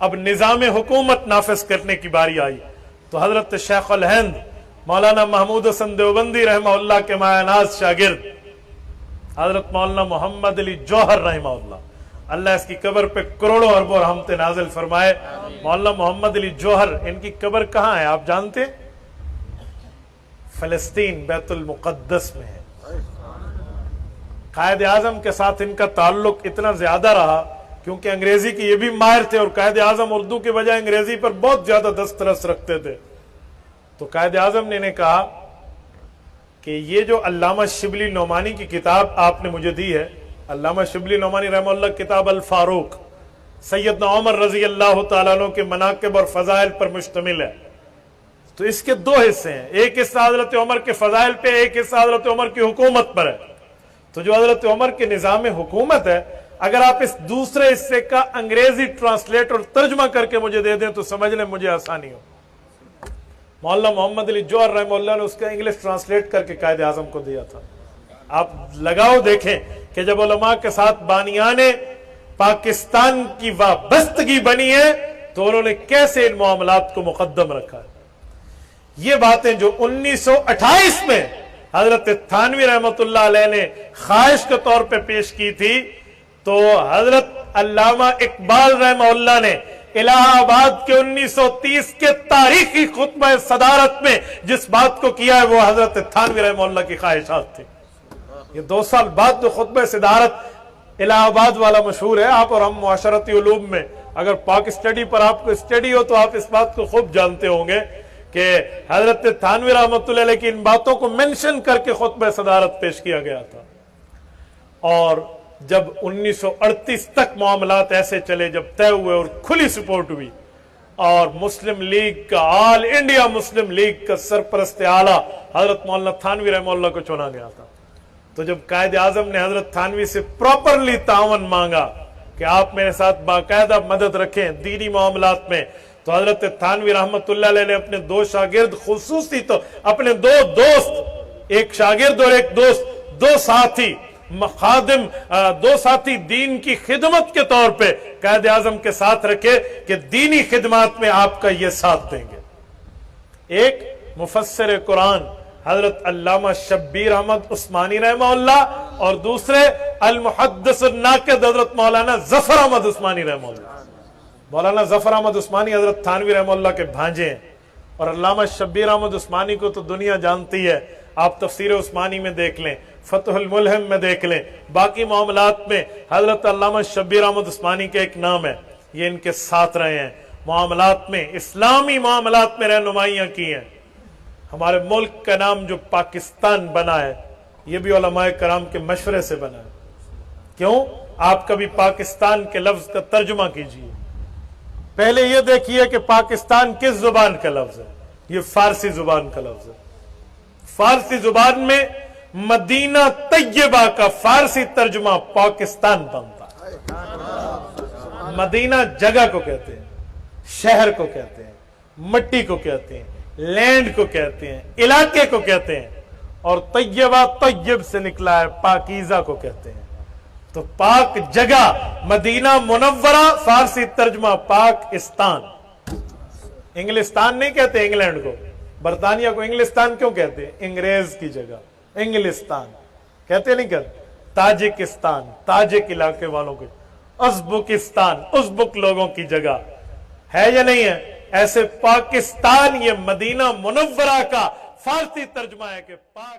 اب نظام حکومت نافذ کرنے کی باری آئی تو حضرت شیخ الہند مولانا محمود حسن دیوبندی رحمہ اللہ کے مایہ ناز شاگرد حضرت مولانا محمد علی جوہر رحمہ اللہ اس کی قبر پہ کروڑوں اربوں رحمت نازل فرمائے. مولانا محمد علی جوہر ان کی قبر کہاں ہے آپ جانتے؟ فلسطین بیت المقدس میں ہے. قائد اعظم کے ساتھ ان کا تعلق اتنا زیادہ رہا کیونکہ انگریزی کی یہ بھی ماہر تھے اور قائد اعظم اردو کے بجائے انگریزی پر بہت زیادہ دسترس رکھتے تھے. تو قائد اعظم نے کہا کہ یہ جو علامہ شبلی نعمانی کی کتاب آپ نے مجھے دی ہے، علامہ شبلی نعمانی رحمہ اللہ کتاب الفاروق سیدنا عمر رضی اللہ تعالیٰ عنہ کے مناقب اور فضائل پر مشتمل ہے. تو اس کے دو حصے ہیں، ایک حصہ حضرت عمر کے فضائل پہ، ایک حصہ حضرت عمر کی حکومت پر ہے. تو جو حضرت عمر کے نظام حکومت ہے، اگر آپ اس دوسرے حصے کا انگریزی ٹرانسلیٹ اور ترجمہ کر کے مجھے دے دیں تو سمجھ لیں مجھے آسانی ہو. مولانا محمد علی جوہر رحمہ اللہ نے اس کا انگلش ٹرانسلیٹ کر کے قائد اعظم کو دیا تھا. آپ لگاؤ دیکھیں کہ جب علماء کے ساتھ بانیان پاکستان کی وابستگی بنی ہے تو انہوں نے کیسے ان معاملات کو مقدم رکھا ہے. یہ باتیں جو 1928 میں حضرت تھانوی رحمت اللہ علیہ نے خواہش کے طور پہ پیش کی تھی تو حضرت علامہ اقبال رحمہ اللہ نے الہ آباد کے 1930 کے تاریخی خطبہ صدارت میں جس بات کو کیا ہے وہ حضرت تھانوی رحمہ اللہ کی خواہشات تھی. یہ 2 سال بعد جو خطبہ صدارت الہ آباد والا مشہور ہے، آپ اور ہم معاشرتی علوم میں اگر پاک اسٹڈی پر آپ کو اسٹڈی ہو تو آپ اس بات کو خوب جانتے ہوں گے کہ حضرت تھانوی رحمۃ اللہ علیہ کی ان باتوں کو منشن کر کے خطبہ صدارت پیش کیا گیا تھا. اور جب 1938 تک معاملات ایسے چلے، جب طے ہوئے اور کھلی سپورٹ ہوئی اور مسلم لیگ کا آل انڈیا مسلم لیگ کا سرپرست اعلیٰ حضرت مولانا تھانوی رحمہ اللہ کو چنا گیا تھا، تو جب قائد اعظم نے حضرت تھانوی سے پراپرلی تعاون مانگا کہ آپ میرے ساتھ باقاعدہ مدد رکھیں دینی معاملات میں، تو حضرت تھانوی رحمت اللہ علیہ نے اپنے 2 شاگرد، خصوصی تو اپنے 2 دوست، ایک شاگرد اور ایک دوست، 2 ساتھی خادم، 2 ساتھی دین کی خدمت کے طور پہ قائد اعظم کے ساتھ رکھے کہ دینی خدمات میں آپ کا یہ ساتھ دیں گے. ایک مفسر قرآن حضرت علامہ شبیر احمد عثمانی رحمہ اللہ اور دوسرے المحدث الناقد حضرت مولانا ظفر احمد عثمانی رحمہ اللہ. مولانا ظفر احمد عثمانی حضرت تھانوی رحمہ اللہ کے بھانجے ہیں اور علامہ شبیر احمد عثمانی کو تو دنیا جانتی ہے. آپ تفسیر عثمانی میں دیکھ لیں، فتح الملہم میں دیکھ لیں، باقی معاملات میں حضرت علامہ شبیر احمد عثمانی کے ایک نام ہے، یہ ان کے ساتھ رہے ہیں، معاملات میں اسلامی معاملات میں رہنمائیاں کی ہیں. ہمارے ملک کا نام جو پاکستان بنا ہے یہ بھی علماء کرام کے مشورے سے بنا ہے. کیوں؟ آپ کبھی پاکستان کے لفظ کا ترجمہ کیجئے، پہلے یہ دیکھیے کہ پاکستان کس زبان کا لفظ ہے. یہ فارسی زبان کا لفظ ہے. فارسی زبان میں مدینہ طیبہ کا فارسی ترجمہ پاکستان بنتا ہے. مدینہ جگہ کو کہتے ہیں، شہر کو کہتے ہیں، مٹی کو کہتے ہیں، لینڈ کو کہتے ہیں، علاقے کو کہتے ہیں، اور طیبہ طیب سے نکلا ہے، پاکیزہ کو کہتے ہیں. تو پاک جگہ مدینہ منورہ، فارسی ترجمہ پاکستان. انگلستان نہیں کہتے انگلینڈ کو، برطانیہ کو انگلستان کیوں کہتے ہیں؟ انگریز کی جگہ انگلستان کہتے نہیں کہتے. تاجکستان تاجک علاقے والوں کے، ازبکستان ازبک لوگوں کی جگہ ہے یا نہیں ہے؟ ایسے پاکستان یہ مدینہ منورہ کا فارسی ترجمہ ہے کہ پاک